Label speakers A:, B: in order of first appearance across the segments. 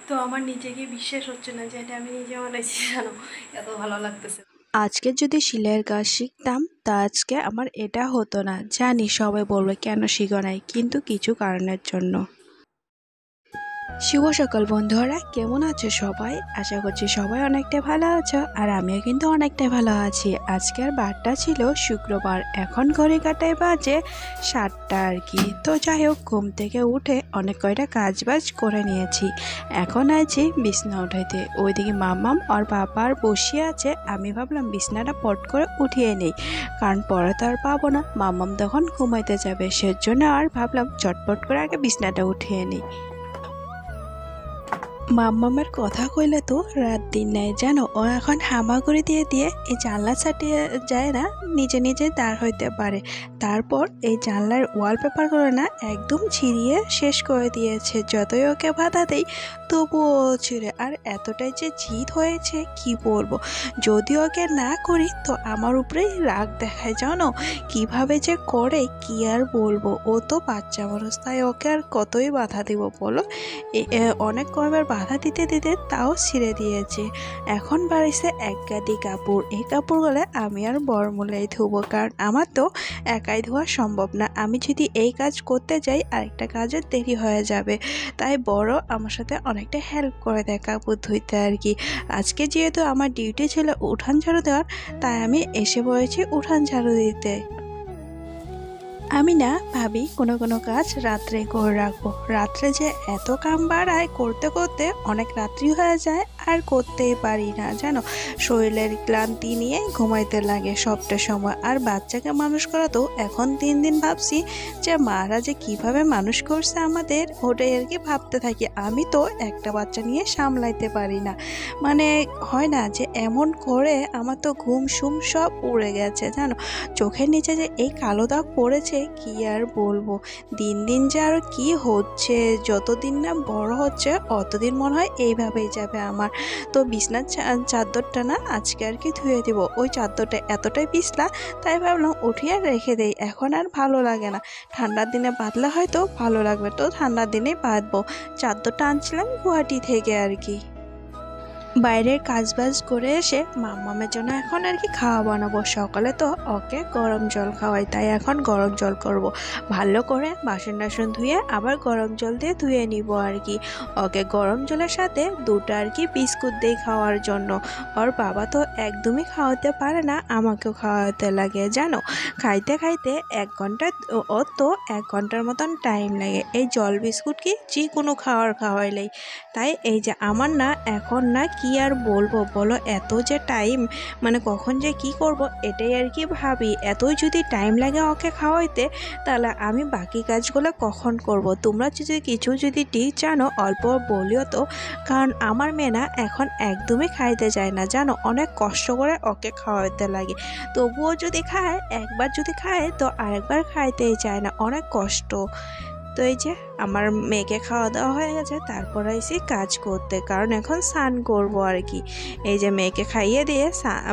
A: তো আমার নিজেকে বিশ্বাস হচ্ছে না যে এটা আমি নিজে বানাইছি, জানো এত ভালো লাগতেছে।
B: আজকে যদি সেলাইয়ের কাজ শিখতাম তা আজকে আমার এটা হতো না। জানি সবাই বলবে কেন শিখো নাই, কিন্তু কিছু কারণের জন্য। শুভ সকাল বন্ধুরা, কেমন আছো সবাই? আশা করছি সবাই অনেকটাই ভালো আছো, আর আমিও কিন্তু অনেকটাই ভালো আছি। আজকের বারটা ছিল শুক্রবার, এখন ঘড়ি কাটায় বাজে 7টা আর কি। তো যাই হোক, ঘুম থেকে উঠে অনেক কয়টা কাজ বাজ করে নিয়েছি। এখন আছি বিছনা উঠাইতে। ওইদিকে মামাম আর বাবার বসিয়ে আছে। আমি ভাবলাম বিছনাটা পট করে উঠিয়ে নেই, কারণ পরে তো আর পাবো না। মামাম তখন ঘুমাইতে যাবে, সেজন্য আর ভাবলাম চটপট করে আগে বিছনাটা উঠিয়ে নিই। মাম্মামের কথা কইলে তো রাত দিন নাই, জানো। ও এখন হামাগুড়ি দিয়ে দিয়ে এই জানলা ছাটিয়ে যায় না, নিজে নিজে দাঁড় হইতে পারে। তারপর এই জানলার ওয়ালপেপারগুলো না একদম ছিঁড়িয়ে শেষ করে দিয়েছে। যতই ওকে বাধা দেই তবুও ছিঁড়ে। আর এতটাই যে জিদ হয়েছে কি বলবো। যদি ওকে না করি তো আমার উপরেই রাগ দেখায়, জানো। কিভাবে যে করে কি আর বলবো। ও তো বাচ্চা মানুষ, তাই ওকে আর কতই বাধা দিব বলো। অনেক কয়বার বাধা দিতে দিতে তাও ছিঁড়ে দিয়েছে। এখন বাড়িছে এক গাদি কাপড়। এই কাপড়গুলো আমি আর বরমূলাই ধুবো, কারণ আমার তো একাই ধোয়া সম্ভব না। আমি যদি এই কাজ করতে যাই আরেকটা কাজের দেরি হয়ে যাবে। তাই বড় আমার সাথে অনেকটা হেল্প করে দেয় কাপড় ধুইতে আর কি। আজকে যেহেতু আমার ডিউটি ছিল উঠান ঝাড়ু দেওয়ার, তাই আমি এসে পড়েছি উঠান ঝাড়ু দিতে। আমি না ভাবি কোনো কোনো কাজ রাত্রে করে রাখবো। রাত্রে যে এত কাম বাড়ায়, করতে করতে অনেক রাত্রি হয়ে যায় আর করতেই পারি না, জানো। শরীরের ক্লান্তি নিয়ে ঘুমাইতে লাগে সবটা সময়। আর বাচ্চাকে মানুষ করা তো এখন দিন দিন ভাবছি যে মারা যে কিভাবে মানুষ করছে আমাদের, ওটাই আর কি ভাবতে থাকি। আমি তো একটা বাচ্চা নিয়ে সামলাইতে পারি না। মানে হয় না যে এমন করে, আমার তো ঘুম সুম সব উড়ে গেছে, জানো। চোখের নিচে যে এই কালো দাগ পড়েছে কি আর বলবো। দিন দিন যে আরো কি হচ্ছে, যতদিন না বড় হচ্ছে অতদিন মনে হয় এইভাবেই যাবে আমার। তো বিছনার চাদরটা না আজকে আর কি ধুয়ে দিব। ওই চাদরটা এতটাই পিছলা, তাই ভাবলাম উঠিয়ে রেখে দেই। এখন আর ভালো লাগে না। ঠান্ডার দিনে বাঁধলে হয়তো ভালো লাগবে, তো ঠান্ডার দিনেই বাঁধবো। চাদরটা আনছিলাম গুয়াহাটি থেকে আর কি। বাইরের কাজবাজ করে এসে মাম্মামের জন্য এখন আর কি খাওয়া বানাবো। সকালে তো ওকে গরম জল খাওয়াই, তাই এখন গরম জল করব। ভালো করে বাসন টাসন ধুয়ে আবার গরম জল দিয়ে ধুয়ে নিব আর কি। ওকে গরম জলের সাথে দুটো আর কি বিস্কুট দিয়ে খাওয়ার জন্য। ওর বাবা তো একদমই খাওয়াতে পারে না, আমাকেও খাওয়াতে লাগে, জানো। খাইতে খাইতে 1 ঘন্টা, ওর তো 1 ঘন্টার মতন টাইম লাগে এই জল বিস্কুট কি যে কোনো খাওয়াইলেই। তাই এই যে আমার না এখন না কি আর বলবো বলো, এত যে টাইম, মানে কখন যে কি করব এটাই আর কি ভাবি। এতই যদি টাইম লাগে ওকে খাওয়াইতে, তাহলে আমি বাকি কাজগুলো কখন করব। তোমরা যদি কিছু যদি ঠিক জানো অল্প বলিও তো, কারণ আমার মেয়ে না এখন একদমই খাইতে যায় না, জানো। অনেক কষ্ট করে ওকে খাওয়াইতে লাগে। তবুও যদি খায়, একবার যদি খায় তো আরেকবার খাইতেই চায় না, অনেক কষ্ট। তো এই যে আমার মেয়েকে খাওয়া দাওয়া হয়ে গেছে, তারপর আইসি কাজ করতে, কারণ এখন স্নান করবো আর কি। এই যে মেয়েকে খাইয়ে দিয়ে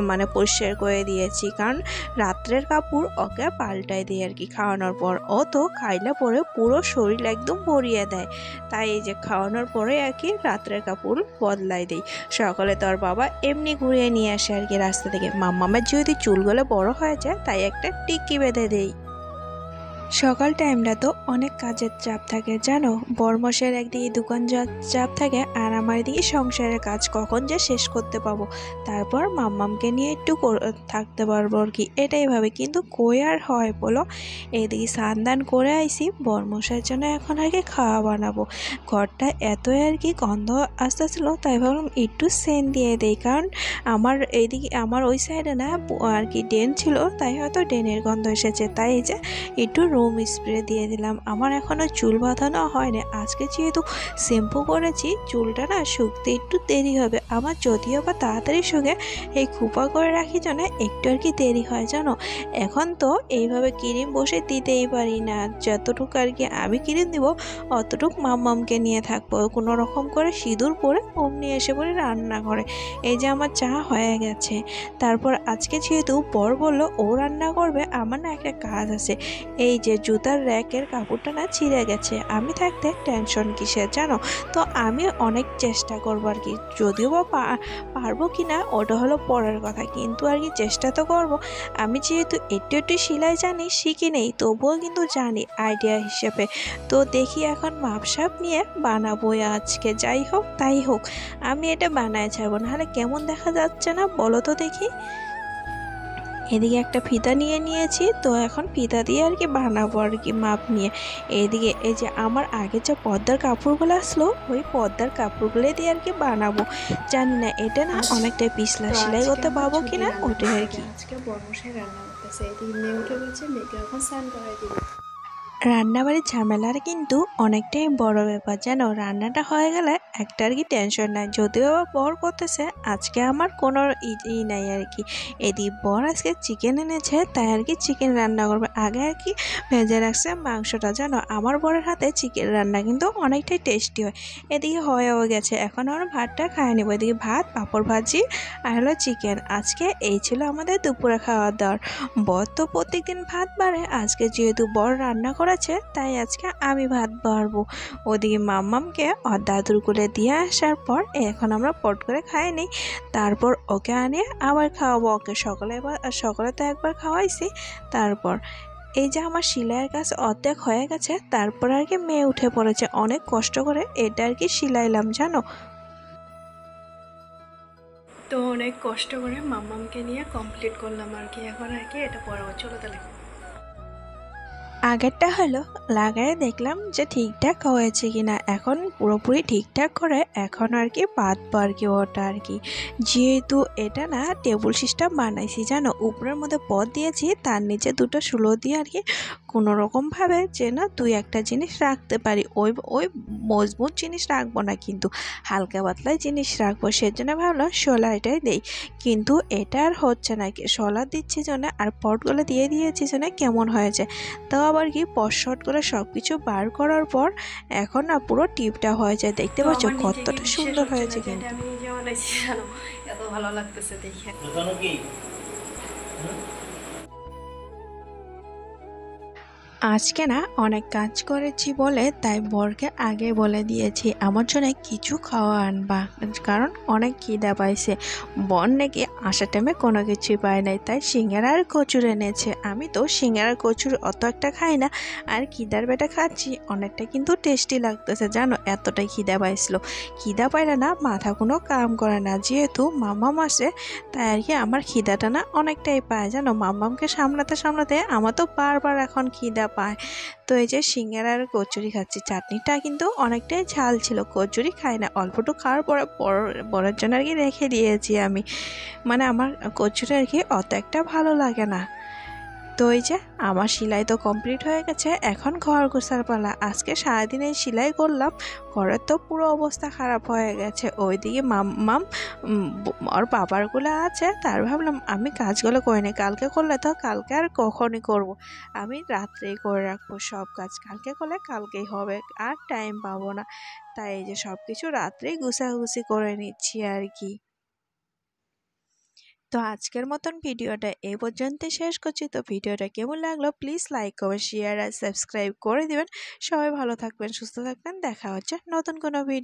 B: মানে পরিষ্কার করে দিয়েছি, কারণ রাত্রের কাপড় ওকে পাল্টাই দিই আর কি খাওয়ানোর পর। ও তো খাইলে পরে পুরো শরীর একদম ভরিয়ে দেয়, তাই এই যে খাওয়ানোর পরে আর কি রাত্রের কাপড় বদলাই দিই। সকালে তোর বাবা এমনি ঘুরিয়ে নিয়ে আসে আর কি রাস্তা থেকে। মাম্মামের যদি চুলগুলো বড় হয়ে যায় তাই একটা টিক্কি বেঁধে দেই। সকাল টাইমটা তো অনেক কাজের চাপ থাকে, জানো। বরমশের একদিকে দোকান চাপ থাকে, আর আমার এদিকে সংসারের কাজ কখন যে শেষ করতে পাবো, তারপর মাম্মামকে নিয়ে একটু থাকতে পারবো আর কি। এটাই ভাবে, কিন্তু কই আর হয় বলো। এইদিকে স্নান করে আইসি বরমশের জন্য এখন আর কি খাওয়া বানাবো। ঘরটা এতই আর কি গন্ধ আসতেছিল, তাই ভাবলাম একটু সেন্ট দিয়ে দেই, কারণ আমার এইদিকে আমার ওই সাইডে না আর কি ড্রেন ছিল, তাই হয়তো ড্রেনের গন্ধ এসেছে। তাই এই যে একটু রুম স্প্রে দিয়ে দিলাম। আমার এখনও চুল বাঁধানো হয়নি। আজকে যেহেতু শ্যাম্পু করেছি, চুলটা না শুকতে একটু দেরি হবে আমার। যদিও বা তাড়াতাড়ি শুকে, এই খোপা করে রাখি জন্য একটু আর কি দেরি হয়, জানো। এখন তো এইভাবে ক্রিম বসে দিতেই পারি না। যতটুকু আর কি আমি ক্রিম দিব, অতটুকু মাম্মামকে নিয়ে থাকবো। কোনো রকম করে সিঁদুর পরে অমনি এসে পড়ে রান্না করে। এই যে আমার চা হয়ে গেছে। তারপর আজকে যেহেতু বর বললো ও রান্না করবে, আমার না একটা কাজ আছে। এই যে যে জুতার র্যাকের কাপড়টা না ছিঁড়ে গেছে। আমি থাকতে টেনশন কিসের জানো। তো আমি অনেক চেষ্টা করবো আর কি, যদিও বা পারবো কি না ওটা হলো পরের কথা, কিন্তু আর কি চেষ্টা তো করব। আমি যেহেতু একটু একটু সেলাই জানি, শিখি নেই, তবুও কিন্তু জানি আইডিয়া হিসেবে। তো দেখি এখন মাপসাপ নিয়ে বানাবো আজকে, যাই হোক তাই হোক আমি এটা বানায় ছাড়বো, নাহলে কেমন দেখা যাচ্ছে না বলো তো দেখি। এদিকে একটা ফিতা নিয়ে নিয়েছি, তো এখন ফিতা দিয়ে আর কি বানাবো আর কি মাপ নিয়ে। এদিকে এই যে আমার আগে যে পর্দার কাপড়গুলো আসলো, ওই পর্দার কাপড়গুলো দিয়ে আর কি বানাবো। জানি না এটা না অনেকটাই পিছলা সেলাই করতে পারবো কিনা, ওটাই আর কি।
A: আজকে বড়মশাই রান্না করতেছে, এদিকে মেয়ে উঠে বলছে মেয়েকে এখন স্নান করাই দিবে।
B: রান্নাবাড়ির ঝামেলার কিন্তু অনেকটাই বড় ব্যাপার জানো। রান্নাটা হয়ে গেলে একটা আর কি টেনশন নাই, যদিও বর করতেছে আজকে আমার কোনো ই নাই আর কি। এদিকে বর আজকে চিকেন এনেছে, তাই আর কি চিকেন রান্না করবে। আগে আর কি ভেজে রাখছে মাংসটা জানো। আমার বরের হাতে চিকেন রান্না কিন্তু অনেকটাই টেস্টি হয়। এদিকে হয়েও গেছে, এখন আমরা ভাতটা খাই নেবো। এদিকে ভাত, পাঁপড় ভাজি আর হলো চিকেন। আজকে এই ছিল আমাদের দুপুরে খাওয়া দাওয়ার। বর তো প্রত্যেকদিন ভাত বাড়ে, আজকে যেহেতু বর রান্না করেছে তাই আজকে আমি ভাত বাড়বো। ওদিকে মাম্মামকে ওর দাদুর কোলে দিয়ে আসার পর এখন আমরা পট করে খাই নিই, তারপর ওকে আনিয়ে আবার খাওয়াবো ওকে। সকালে তো একবার খাওয়াইছি। তারপর এই যে আমার সেলাইয়ের কাজ অর্ধেক হয়ে গেছে, তারপর আর কি মেয়ে উঠে পড়েছে। অনেক কষ্ট করে এটা আর কি সেলাইলাম জানো।
A: তো অনেক কষ্ট করে মাম্মামকে নিয়ে কমপ্লিট করলাম আর কি, এখন আর কি এটা পরে চলো তাহলে।
B: আগেরটা হলো লাগায়ে দেখলাম যে ঠিকঠাক হয়েছে কিনা, এখন পুরোপুরি ঠিকঠাক করে এখন আর কি বাঁধবো আর কি ওটা আর কি। যেহেতু এটা না টেবিল সিস্টেম বানাইছি জানো, উপরের মধ্যে পথ দিয়েছি, তার নিচে দুটো শুলো দিয়ে আর কি কোনো রকমভাবে যেন দুই একটা জিনিস রাখতে পারি। ওই ওই মজবুত জিনিস রাখবো না, কিন্তু হালকা পাতলা জিনিস রাখবো, সেজন্য ভাবলাম শোলাইটাই দেই। কিন্তু এটা আর হচ্ছে না, কি শোলা দিচ্ছি জন্য আর পটগুলো দিয়ে দিয়েছি জন্য কেমন হয়েছে। তাও আবার কি পশট করে সব কিছু বার করার পর এখন না পুরো টিপটা হয়ে যায়। দেখতে পাচ্ছ কতটা সুন্দর হয়েছে কিন্তু।
A: আমি নিজে বানাইছি জানো, এত ভালো লাগতেছে দেখে।
B: আজকে না অনেক কাজ করেছি বলে তাই বরকে আগে বলে দিয়েছি আমার জন্য কিছু খাওয়া আনবা, কারণ অনেক খিদা পাইছে। বর নাকি আসার টাইমে কোনো কিছুই পায় নাই, তাই সিঙ্গারা আর কচুর এনেছে। আমি তো সিঙ্গারা কচুর অত একটা খাই না, আর খিদার বেটা খাচ্ছি, অনেকটা কিন্তু টেস্টি লাগতেছে জানো। এতটাই খিদা পাইছিল, খিদা পাইলে না মাথা কোনো কাম করে না। যেহেতু মাম্মাম আসে তাই আর কি আমার খিদাটা না অনেকটাই পায় জানো। মাম্মামকে সামলাতে সামলাতে আমার তো বারবার এখন খিদা পায়। তো এই যে সিঙ্গারা আর কচুরি খাচ্ছি, চাটনিটা কিন্তু অনেকটাই ঝাল ছিল। কচুরি খাই না, অল্পটু খাওয়ার পরে বড়ের জন্য আর কি রেখে দিয়েছি আমি। মানে আমার কচুরি আর কি অত একটা ভালো লাগে না। তো এই যে আমার সেলাই তো কমপ্লিট হয়ে গেছে, এখন ঘর গোছার পালা। আজকে সারাদিন এই সেলাই করলাম, ঘরের তো পুরো অবস্থা খারাপ হয়ে গেছে। ওইদিকে মাম্মাম ওর বাবারগুলো আছে, তার ভাবলাম আমি কাজগুলো করে নিই, কালকে করলে তো কালকে আর কখনই করব। আমি রাত্রেই করে রাখবো সব কাজ, কালকে করলে কালকেই হবে, আর টাইম পাবো না। তাই এই যে সব কিছু রাত্রেই গুছাগুছি করে নিচ্ছি আর কি। তো আজকের মতন ভিডিওটা এই পর্যন্ত শেষ করছি। তো ভিডিওটা কেমন লাগলো প্লিজ লাইক কমেন্ট শেয়ার আর সাবস্ক্রাইব করে দিবেন। সবাই ভালো থাকবেন, সুস্থ থাকবেন, দেখা হচ্ছে নতুন কোনো ভিডিও।